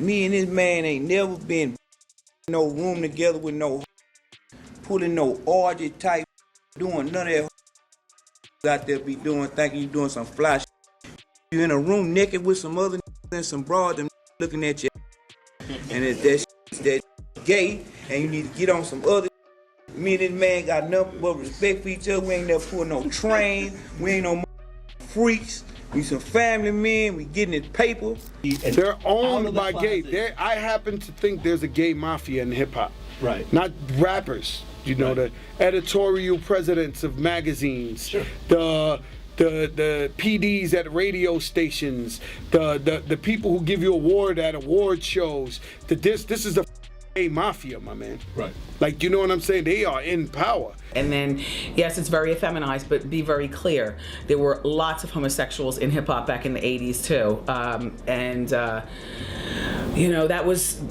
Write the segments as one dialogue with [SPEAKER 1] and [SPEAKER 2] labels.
[SPEAKER 1] Me and this man ain't never been no room together with no pulling no orgy type, doing none of that out there be doing, thinking you doing some fly shit. You in a room naked with some other and some broad and looking at you. And if that gay and you need to get on some other. Me and this man got nothing but respect for each other. We ain't never pulling no train. We ain't no freaks. We some family men. We getting this paper.
[SPEAKER 2] They're owned by gay. I happen to think there's a gay mafia in hip hop.
[SPEAKER 3] Right.
[SPEAKER 2] Not rappers. You know, the editorial presidents of magazines.
[SPEAKER 3] Sure.
[SPEAKER 2] The PDs at radio stations. The people who give you award at award shows. This is the gay mafia, my man.
[SPEAKER 3] Right.
[SPEAKER 2] Like, you know what I'm saying? They are in power.
[SPEAKER 4] And then, yes, it's very effeminized, but be very clear. There were lots of homosexuals in hip hop back in the 80s too. You know, that was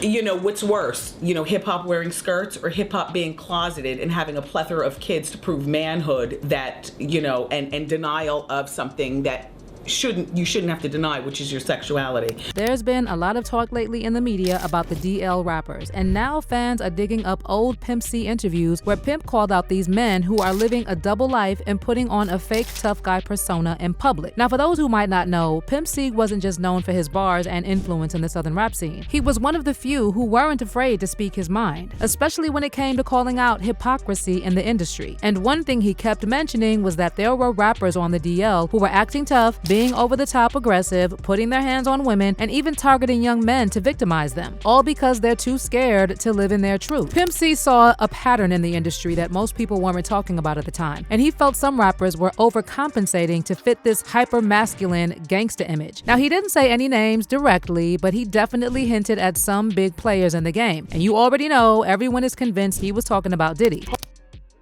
[SPEAKER 4] you know, what's worse, you know, hip hop wearing skirts or hip hop being closeted and having a plethora of kids to prove manhood that, you know, and denial of something that you shouldn't have to deny, which is your sexuality.
[SPEAKER 5] There's been a lot of talk lately in the media about the DL rappers, and now fans are digging up old Pimp C interviews where Pimp called out these men who are living a double life and putting on a fake tough guy persona in public. Now, for those who might not know, Pimp C wasn't just known for his bars and influence in the southern rap scene. He was one of the few who weren't afraid to speak his mind, especially when it came to calling out hypocrisy in the industry. And one thing he kept mentioning was that there were rappers on the DL who were acting tough, being over-the-top aggressive, putting their hands on women, and even targeting young men to victimize them, all because they're too scared to live in their truth. Pimp C saw a pattern in the industry that most people weren't talking about at the time, and he felt some rappers were overcompensating to fit this hyper-masculine gangsta image. Now, he didn't say any names directly, but he definitely hinted at some big players in the game, and you already know everyone is convinced he was talking about Diddy.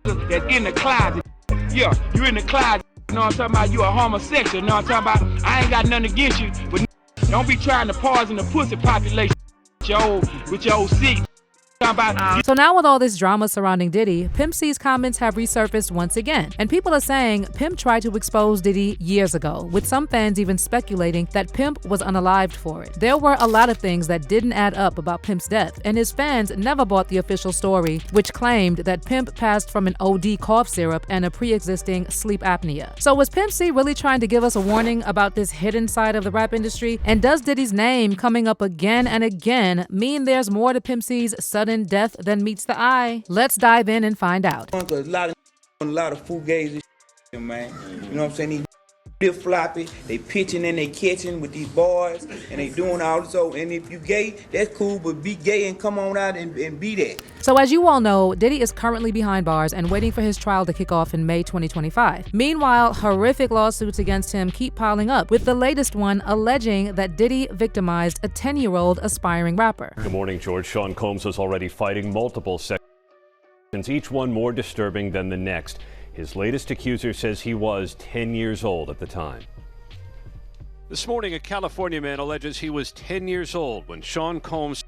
[SPEAKER 1] That in the closet, yeah, you in the closet. You know what I'm talking about? You a homosexual. You know what I'm talking about? I ain't got nothing against you, but don't be trying to pause in the pussy population with your old sick.
[SPEAKER 5] So now with all this drama surrounding Diddy, Pimp C's comments have resurfaced once again. And people are saying Pimp tried to expose Diddy years ago, with some fans even speculating that Pimp was unalived for it. There were a lot of things that didn't add up about Pimp's death, and his fans never bought the official story, which claimed that Pimp passed from an OD cough syrup and a pre-existing sleep apnea. So was Pimp C really trying to give us a warning about this hidden side of the rap industry? And does Diddy's name coming up again and again mean there's more to Pimp C's sudden death than meets the eye? Let's dive in and find out.
[SPEAKER 1] A lot of fugazi man. You know what I'm saying? These floppy, they pitching and they catching with these boys, and they doing all this. So, and if you gay, that's cool, but be gay and come on out and be that.
[SPEAKER 5] So as you all know, Diddy is currently behind bars and waiting for his trial to kick off in May 2025. Meanwhile, horrific lawsuits against him keep piling up, with the latest one alleging that Diddy victimized a 10-year-old aspiring rapper.
[SPEAKER 6] Good morning, George. Sean Combs was already fighting multiple sections, each one more disturbing than the next. His latest accuser says he was 10 years old at the time. This morning, a California man alleges he was 10 years old when Sean Combs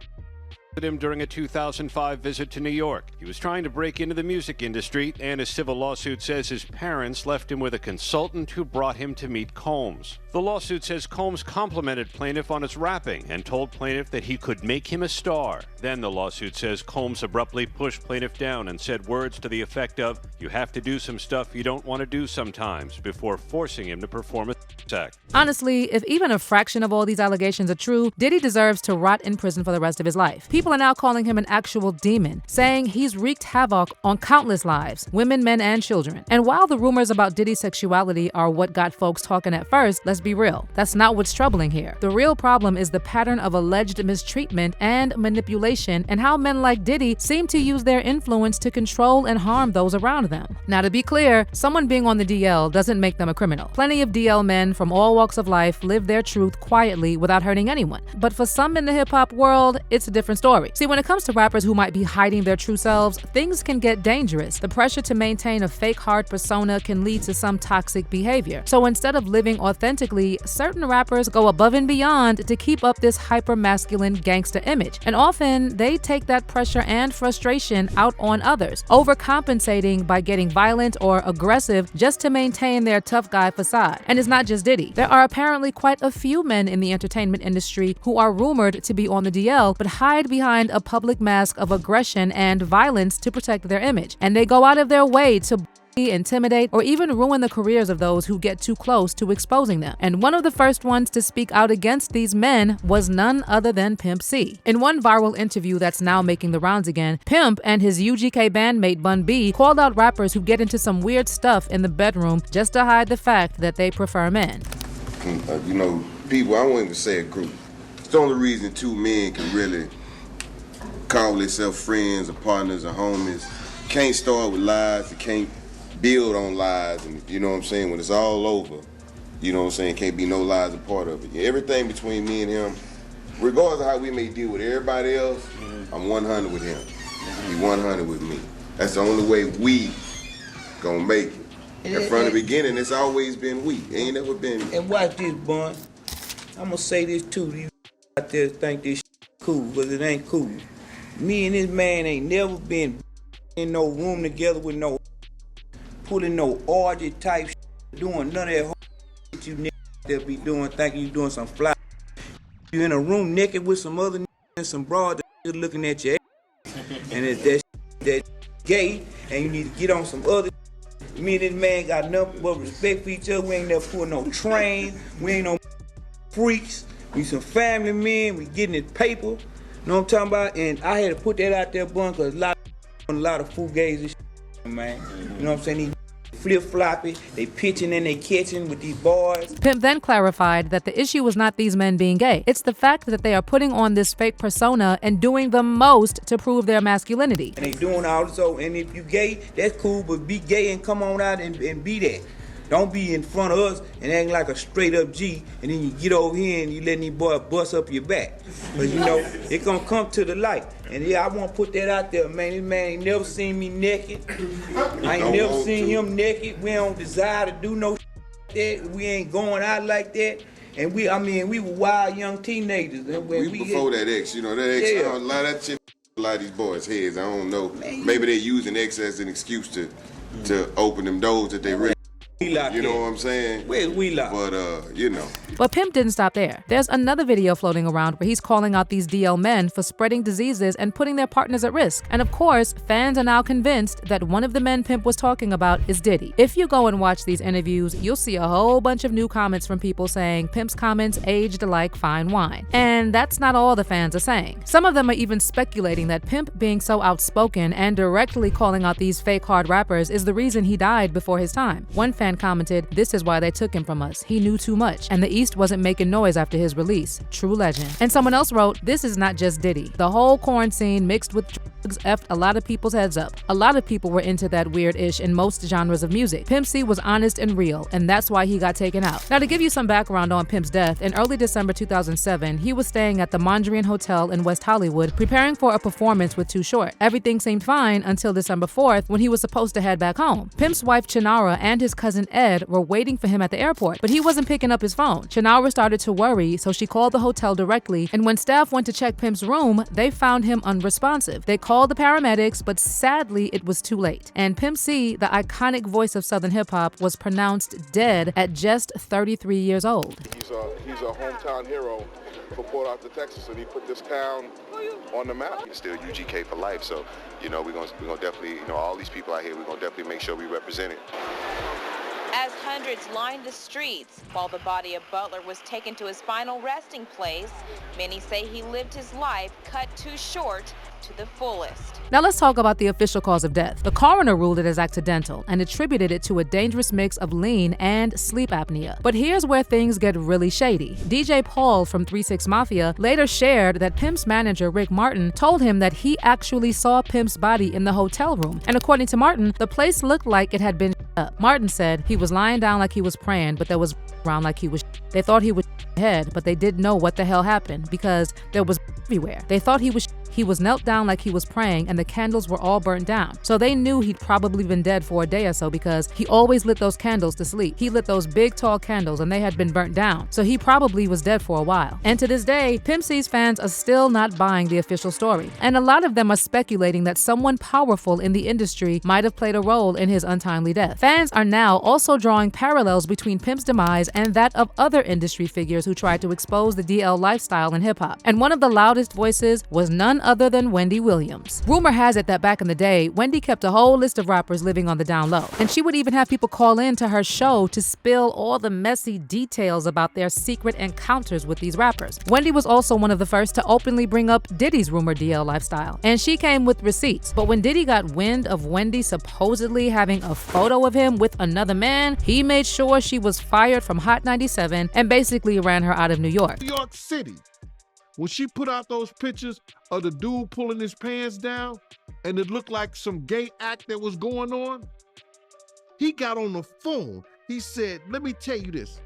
[SPEAKER 6] him during a 2005 visit to New York. He was trying to break into the music industry, and a civil lawsuit says his parents left him with a consultant who brought him to meet Combs. The lawsuit says Combs complimented plaintiff on his rapping and told plaintiff that he could make him a star. Then the lawsuit says Combs abruptly pushed plaintiff down and said words to the effect of, "You have to do some stuff you don't want to do sometimes," before forcing him to perform a sex act.
[SPEAKER 5] Honestly, if even a fraction of all these allegations are true, Diddy deserves to rot in prison for the rest of his life. People are now calling him an actual demon, saying he's wreaked havoc on countless lives, women, men, and children. And while the rumors about Diddy's sexuality are what got folks talking at first, let's be real, that's not what's troubling here. The real problem is the pattern of alleged mistreatment and manipulation, and how men like Diddy seem to use their influence to control and harm those around them. Now, to be clear, someone being on the DL doesn't make them a criminal. Plenty of DL men from all walks of life live their truth quietly without hurting anyone. But for some in the hip-hop world, it's a different story. See, when it comes to rappers who might be hiding their true selves, things can get dangerous. The pressure to maintain a fake hard persona can lead to some toxic behavior. So instead of living authentically, certain rappers go above and beyond to keep up this hyper-masculine gangster image. And often, they take that pressure and frustration out on others, overcompensating by getting violent or aggressive just to maintain their tough guy facade. And it's not just Diddy. There are apparently quite a few men in the entertainment industry who are rumored to be on the DL but hide behind a public mask of aggression and violence to protect their image. And they go out of their way to intimidate, or even ruin the careers of those who get too close to exposing them. And one of the first ones to speak out against these men was none other than Pimp C. In one viral interview that's now making the rounds again, Pimp and his UGK bandmate Bun B called out rappers who get into some weird stuff in the bedroom just to hide the fact that they prefer men.
[SPEAKER 3] People, I won't even say a group. It's the only reason two men can really call themselves friends or partners or homies. Can't start with lies, you can't build on lies, and you know what I'm saying, when it's all over, you know what I'm saying, can't be no lies a part of it. Everything between me and him, regardless of how we may deal with everybody else, I'm 100 with him. He 100 with me. That's the only way we gonna make it. And from the beginning, it's always been we. It ain't never been.
[SPEAKER 1] And watch this, Bun. I'm gonna say this too. You out there think this cool, but it ain't cool. Me and this man ain't never been in no room together with no pulling no orgy type doing none of that shit you niggas there be doing, thinking you doing some fly. You in a room naked with some other niggas and some broad that looking at your ass. And it's that gay, and you need to get on some other. Me and this man got nothing but respect for each other. We ain't never pulling no train. We ain't no freaks. We some family men. We getting this paper. You know what I'm talking about? And I had to put that out there, Bun, because a lot of fugazi shit, man. You know what I'm saying? These flip-floppy, they pitching and they catching with these boys.
[SPEAKER 5] Pimp then clarified that the issue was not these men being gay. It's the fact that they are putting on this fake persona and doing the most to prove their masculinity.
[SPEAKER 1] And they doing all this, and if you gay, that's cool, but be gay and come on out and be that. Don't be in front of us and acting like a straight up G, and then you get over here and you letting these boys bust up your back. But you know, it gonna come to the light. And yeah, I wanna put that out there, man. This man ain't never seen me naked. I ain't never seen him naked. We don't desire to do no shit like that. We ain't going out like that. And we were wild young teenagers. And
[SPEAKER 3] we before that X, that X, a lot of that shit a lot of these boys' heads. I don't know. Maybe they're using X as an excuse to open them doors that they really. You know what I'm saying?
[SPEAKER 1] Where's Wheelock?
[SPEAKER 3] But,
[SPEAKER 5] But Pimp didn't stop there. There's another video floating around where he's calling out these DL men for spreading diseases and putting their partners at risk. And of course, fans are now convinced that one of the men Pimp was talking about is Diddy. If you go and watch these interviews, you'll see a whole bunch of new comments from people saying Pimp's comments aged like fine wine. And that's not all the fans are saying. Some of them are even speculating that Pimp being so outspoken and directly calling out these fake hard rappers is the reason he died before his time. One fan commented, "This is why they took him from us. He knew too much, and the East wasn't making noise after his release. True legend." And someone else wrote, "This is not just Diddy. The whole corn scene mixed with drugs effed a lot of people's heads up. A lot of people were into that weird-ish in most genres of music. Pimp C was honest and real, and that's why he got taken out." Now, to give you some background on Pimp's death, in early December 2007, he was staying at the Mondrian Hotel in West Hollywood, preparing for a performance with Too Short. Everything seemed fine until December 4th, when he was supposed to head back home. Pimp's wife Chinara and his cousin Ed were waiting for him at the airport, but he wasn't picking up his phone. Chinara started to worry, so she called the hotel directly, and when staff went to check Pimp's room, they found him unresponsive. They called the paramedics, but sadly it was too late. And Pimp C, the iconic voice of Southern hip-hop, was pronounced dead at just 33 years old.
[SPEAKER 7] He's a hometown hero for Port Arthur, Texas, and he put this town on the map.
[SPEAKER 8] He's still UGK for life, so we're gonna definitely, all these people out here, we're gonna definitely make sure we represent it.
[SPEAKER 9] As hundreds lined the streets while the body of Butler was taken to his final resting place, many say he lived his life cut too short to the fullest.
[SPEAKER 5] Now let's talk about the official cause of death. The coroner ruled it as accidental and attributed it to a dangerous mix of lean and sleep apnea. But here's where things get really shady. DJ Paul from 3 6 Mafia later shared that Pimp's manager Rick Martin told him that he actually saw Pimp's body in the hotel room. And according to Martin, the place looked like it had been up. Martin said he was lying down like he was praying, but there was around like he was. They thought he was head, but they didn't know what the hell happened because there was everywhere. They thought he was He was knelt down like he was praying, and the candles were all burnt down. So they knew he'd probably been dead for a day or so because he always lit those candles to sleep. He lit those big tall candles and they had been burnt down. So he probably was dead for a while. And to this day, Pimp C's fans are still not buying the official story. And a lot of them are speculating that someone powerful in the industry might have played a role in his untimely death. Fans are now also drawing parallels between Pimp's demise and that of other industry figures who tried to expose the DL lifestyle in hip-hop. And one of the loudest voices was none other than Wendy Williams. Rumor has it that back in the day, Wendy kept a whole list of rappers living on the down low. And she would even have people call in to her show to spill all the messy details about their secret encounters with these rappers. Wendy was also one of the first to openly bring up Diddy's rumored DL lifestyle. And she came with receipts. But when Diddy got wind of Wendy supposedly having a photo of him with another man, he made sure she was fired from Hot 97 and basically ran her out of New York.
[SPEAKER 10] New York City, when she put out those pictures of the dude pulling his pants down and it looked like some gay act that was going on, he got on the phone. He said, let me tell you this.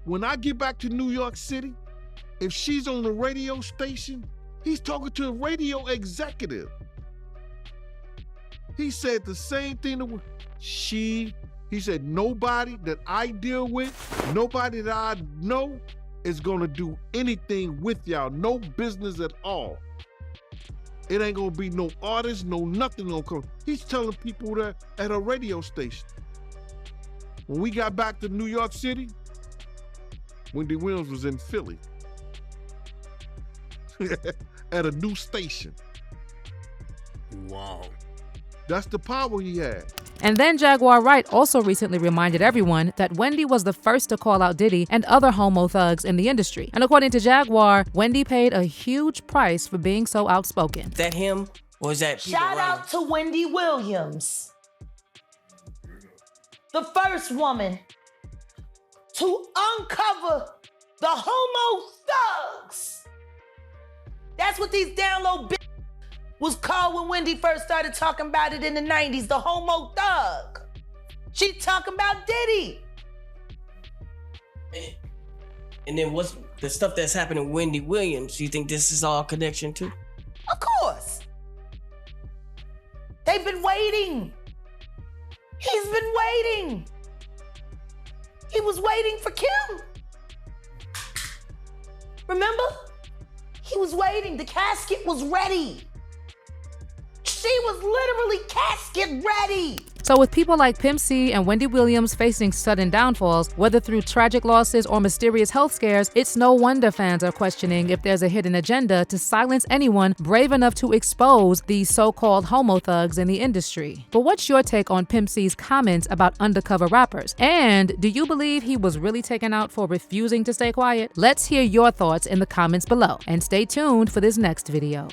[SPEAKER 10] When I get back to New York City, if she's on the radio station, he's talking to a radio executive. He said the same thing to he said, nobody that I deal with, nobody that I know is gonna do anything with y'all, no business at all. It ain't gonna be no artist, no nothing gonna come. He's telling people that at a radio station. When we got back to New York City, Wendy Williams was in Philly at a new station. Wow. That's the power he had.
[SPEAKER 5] And then Jaguar Wright also recently reminded everyone that Wendy was the first to call out Diddy and other homo thugs in the industry. And according to Jaguar, Wendy paid a huge price for being so outspoken.
[SPEAKER 11] Is that him or is that people
[SPEAKER 12] Shout
[SPEAKER 11] around?
[SPEAKER 12] out to Wendy Williams, the first woman to uncover the homo thugs. That's what these down low bitches was called when Wendy first started talking about it in the 90s, the homo thug. She talking about Diddy.
[SPEAKER 11] And then what's the stuff that's happening with Wendy Williams? You think this is all connection too?
[SPEAKER 12] Of course. They've been waiting. He's been waiting. He was waiting for Kim. Remember? He was waiting. The casket was ready. She was literally casket ready.
[SPEAKER 5] So with people like Pimp C and Wendy Williams facing sudden downfalls, whether through tragic losses or mysterious health scares, it's no wonder fans are questioning if there's a hidden agenda to silence anyone brave enough to expose these so-called homo thugs in the industry. But what's your take on Pimp C's comments about undercover rappers? And do you believe he was really taken out for refusing to stay quiet? Let's hear your thoughts in the comments below. And stay tuned for this next video.